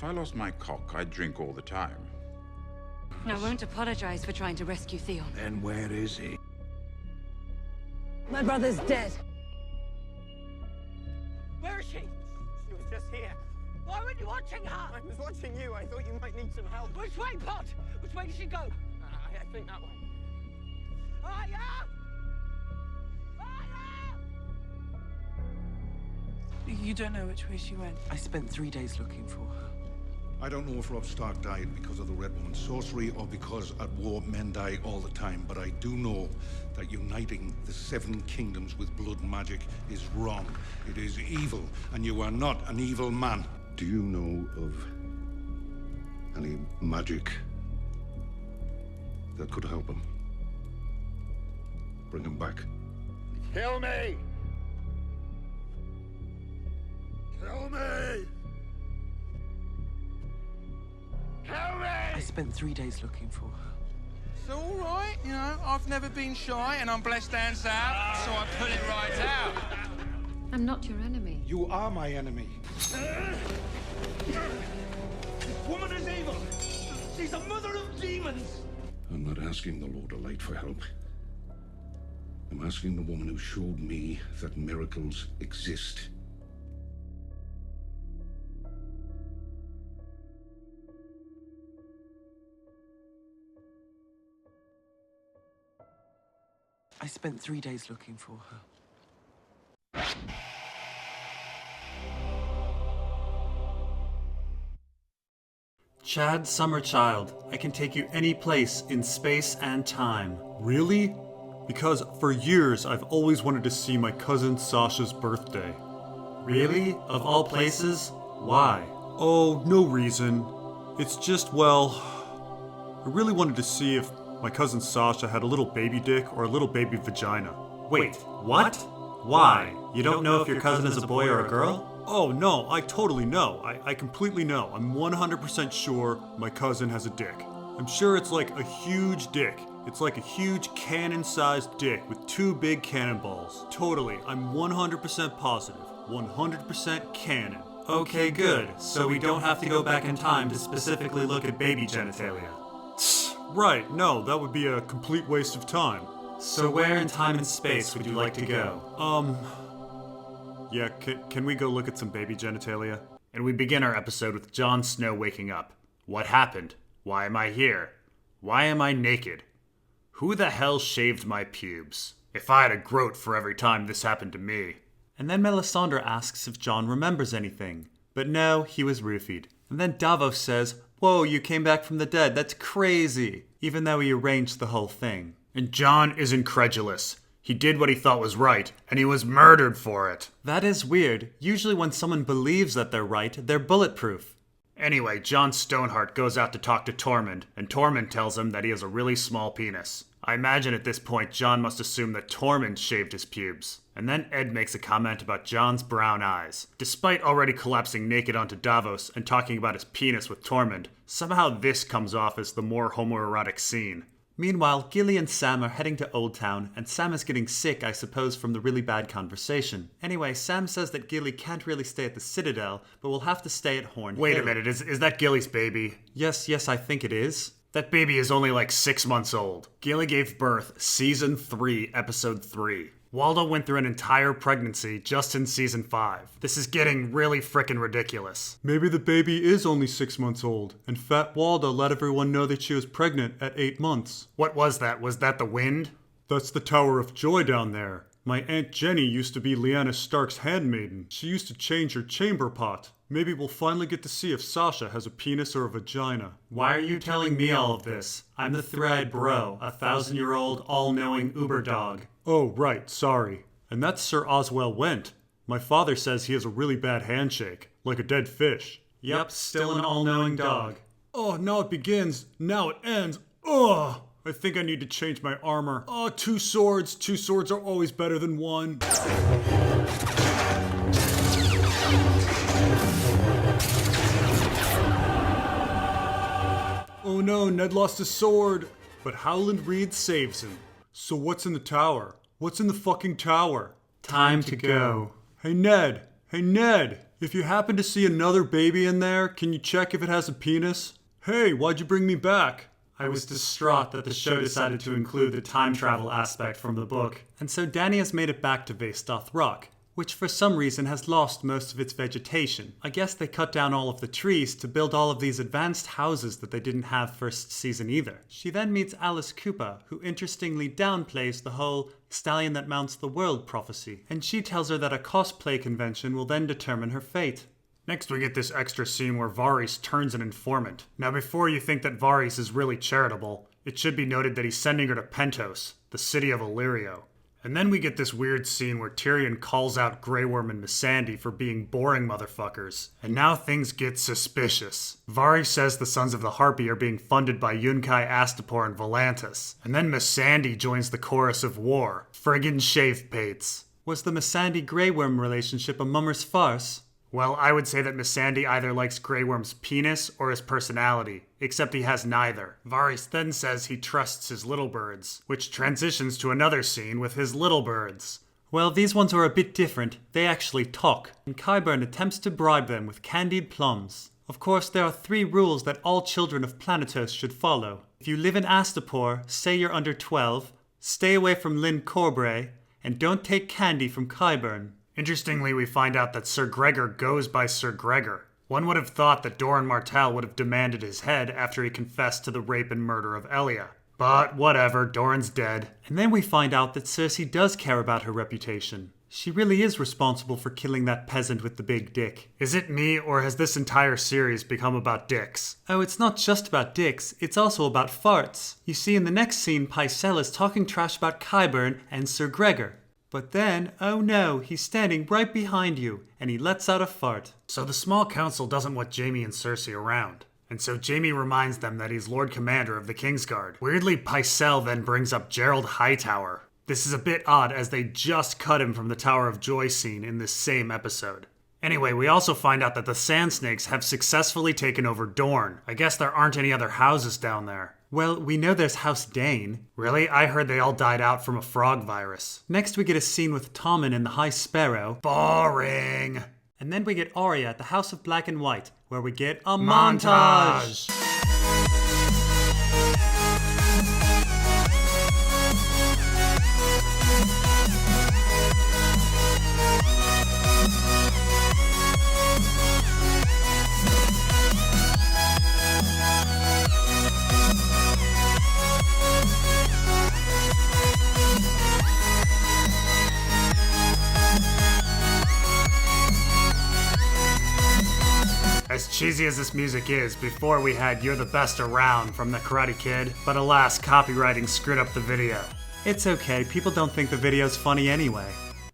If I lost my cock, I'd drink all the time. I won't apologize for trying to rescue Theon. Then where is he? My brother's dead. Where is she? She was just here. Why weren't you watching her? I was watching you. I thought you might need some help. Which way, Pod? Which way did she go? I think that way. Fire! Fire! You don't know which way she went. I spent 3 days looking for her. I don't know if Robb Stark died because of the Red Woman's sorcery or because at war men die all the time, but I do know that uniting the 7 kingdoms with blood magic is wrong. It is evil, and you are not an evil man. Do you know of any magic that could help him? Bring him back. Kill me! Kill me! Kill me! I spent 3 days looking for her. It's all right, you know, I've never been shy and I'm blessed and south, so I put it right out. I'm not your enemy. You are my enemy. This woman is evil. She's a mother of demons. I'm not asking the Lord of Light for help. I'm asking the woman who showed me that miracles exist. I spent 3 days looking for her. Chad Summerchild, I can take you any place in space and time. Really? Because for years I've always wanted to see my cousin Sasha's birthday. Really? Of all places? Why? Oh, no reason. It's just, well, I really wanted to see if my cousin Sasha had a little baby dick or a little baby vagina. Wait, what? Why? You don't know if your cousin is a boy or a girl? Oh no, I totally know. I completely know. I'm 100% sure my cousin has a dick. I'm sure it's like a huge dick. It's like a huge cannon-sized dick with 2 big cannonballs. Totally, I'm 100% positive. 100% canon. Okay, good. So we don't have to go back in time to specifically look at baby genitalia. Right, no, that would be a complete waste of time. So where in time and space would you like to go? Yeah, can we go look at some baby genitalia? And we begin our episode with Jon Snow waking up. What happened? Why am I here? Why am I naked? Who the hell shaved my pubes? If I had a groat for every time this happened to me. And then Melisandre asks if Jon remembers anything. But no, he was roofied. And then Davos says, "Whoa, you came back from the dead, that's crazy," even though he arranged the whole thing. And Jon is incredulous. He did what he thought was right, and he was murdered for it. That is weird. Usually when someone believes that they're right, they're bulletproof. Anyway, Jon Stoneheart goes out to talk to Tormund, and Tormund tells him that he has a really small penis. I imagine at this point Jon must assume that Tormund shaved his pubes. And then Ed makes a comment about Jon's brown eyes. Despite already collapsing naked onto Davos and talking about his penis with Tormund, somehow this comes off as the more homoerotic scene. Meanwhile, Gilly and Sam are heading to Old Town, and Sam is getting sick, I suppose, from the really bad conversation. Anyway, Sam says that Gilly can't really stay at the Citadel, but will have to stay at Horn Hill. Wait a minute, is that Gilly's baby? Yes, I think it is. That baby is only like 6 months old. Gilly gave birth Season 3, Episode 3. Waldo went through an entire pregnancy just in Season 5. This is getting really frickin' ridiculous. Maybe the baby is only 6 months old, and Fat Waldo let everyone know that she was pregnant at 8 months. What was that? Was that the wind? That's the Tower of Joy down there. My Aunt Jenny used to be Lyanna Stark's handmaiden. She used to change her chamber pot. Maybe we'll finally get to see if Sasha has a penis or a vagina. Why are you telling me all of this? I'm the Three-Eyed Bro, a 1,000-year-old, all-knowing Uber dog. Oh, right, sorry. And that's Sir Oswell Went. My father says he has a really bad handshake, like a dead fish. Yep, still an all-knowing dog. Oh, now it begins. Now it ends. Ugh! I think I need to change my armor. Oh, 2 swords. 2 swords are always better than 1. Oh no, Ned lost his sword. But Howland Reed saves him. So what's in the tower? What's in the fucking tower? Time to go. Hey Ned, If you happen to see another baby in there, can you check if it has a penis? Hey, why'd you bring me back? I was distraught that the show decided to include the time travel aspect from the book. And so Danny has made it back to Vastoth Rock, which for some reason has lost most of its vegetation. I guess they cut down all of the trees to build all of these advanced houses that they didn't have first season either. She then meets Alice Cooper, who interestingly downplays the whole stallion that mounts the world prophecy, and she tells her that a cosplay convention will then determine her fate. Next we get this extra scene where Varys turns an informant. Now before you think that Varys is really charitable, it should be noted that he's sending her to Pentos, the city of Illyrio. And then we get this weird scene where Tyrion calls out Grey Worm and Missandei for being boring motherfuckers. And now things get suspicious. Varys says the Sons of the Harpy are being funded by Yunkai Astapor and Volantis. And then Missandei joins the chorus of war. Friggin' shave pates. Was the Missandei Grey Worm relationship a mummer's farce? Well, I would say that Missandei either likes Grey Worm's penis or his personality, except he has neither. Varys then says he trusts his little birds, which transitions to another scene with his little birds. Well, these ones are a bit different. They actually talk, and Qyburn attempts to bribe them with candied plums. Of course, there are 3 rules that all children of Planetos should follow. If you live in Astapor, say you're under 12, stay away from Lyn Corbray, and don't take candy from Qyburn. Interestingly, we find out that Sir Gregor goes by Sir Gregor. One would have thought that Doran Martell would have demanded his head after he confessed to the rape and murder of Elia. But whatever, Doran's dead. And then we find out that Cersei does care about her reputation. She really is responsible for killing that peasant with the big dick. Is it me, or has this entire series become about dicks? Oh, it's not just about dicks, it's also about farts. You see, in the next scene, Pycelle is talking trash about Qyburn and Sir Gregor. But then, oh no, he's standing right behind you, and he lets out a fart. So the small council doesn't want Jaime and Cersei around. And so Jaime reminds them that he's Lord Commander of the Kingsguard. Weirdly, Pycelle then brings up Gerald Hightower. This is a bit odd as they just cut him from the Tower of Joy scene in this same episode. Anyway, we also find out that the Sand Snakes have successfully taken over Dorne. I guess there aren't any other houses down there. Well, we know there's House Dane. Really? I heard they all died out from a frog virus. Next we get a scene with Tommen and the High Sparrow. Boring! And then we get Arya at the House of Black and White, where we get a montage! As cheesy as this music is, before we had You're the Best Around from the Karate Kid, but alas, copywriting screwed up the video. It's okay, people don't think the video's funny anyway.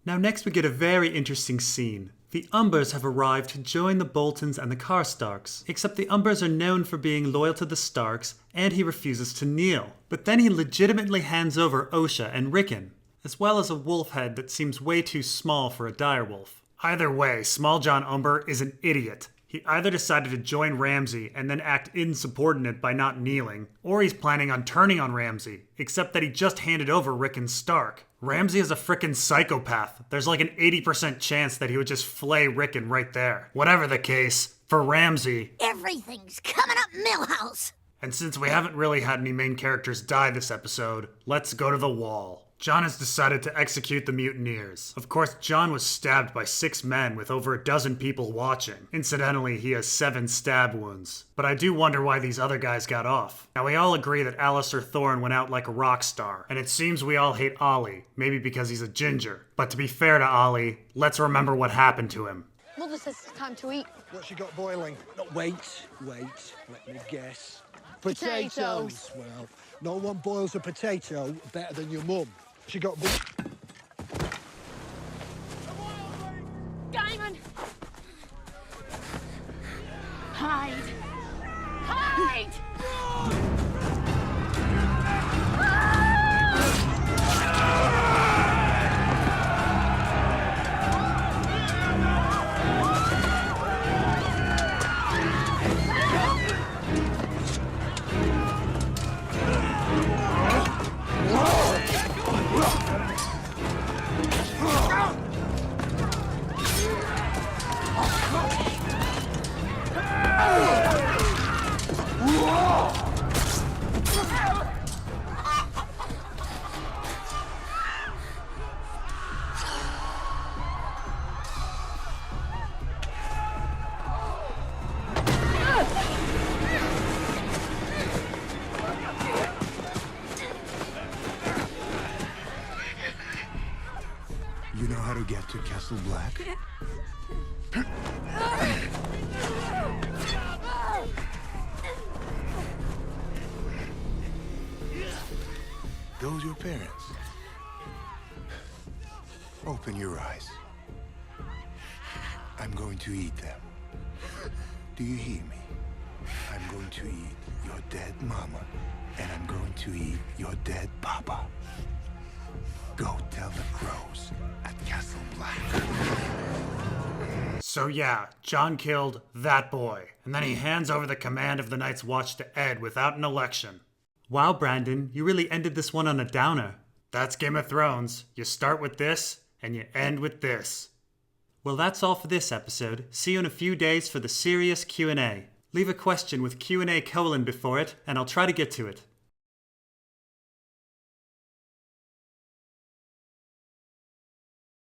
Now next we get a very interesting scene. The Umbers have arrived to join the Boltons and the Karstarks, except the Umbers are known for being loyal to the Starks, and he refuses to kneel. But then he legitimately hands over Osha and Rickon, as well as a wolf head that seems way too small for a direwolf. Either way, Small John Umber is an idiot. He either decided to join Ramsay and then act insubordinate by not kneeling, or he's planning on turning on Ramsay, except that he just handed over Rickon Stark. Ramsay is a frickin' psychopath. There's like an 80% chance that he would just flay Rickon right there. Whatever the case, for Ramsay, everything's coming up Millhouse. And since we haven't really had any main characters die this episode, let's go to the Wall. Jon has decided to execute the mutineers. Of course, Jon was stabbed by 6 men with over a dozen people watching. Incidentally, he has 7 stab wounds. But I do wonder why these other guys got off. Now, we all agree that Alistair Thorne went out like a rock star, and it seems we all hate Ollie, maybe because he's a ginger. But to be fair to Ollie, let's remember what happened to him. Mother says it's time to eat. What's she got boiling? No, wait, let me guess. Potatoes. Well, no one boils a potato better than your mum. She got... Diamond! Hide! Hide! Castle Black? Those your parents? Open your eyes. I'm going to eat them. Do you hear me? I'm going to eat your dead mama, and I'm going to eat your dead papa. Go tell the crows at Castle Black. So yeah, John killed that boy, and then he hands over the command of the Night's Watch to Ed without an election. Wow, Brandon, you really ended this one on a downer. That's Game of Thrones. You start with this, and you end with this. Well, that's all for this episode. See you in a few days for the serious Q&A. Leave a question with Q&A : before it, and I'll try to get to it.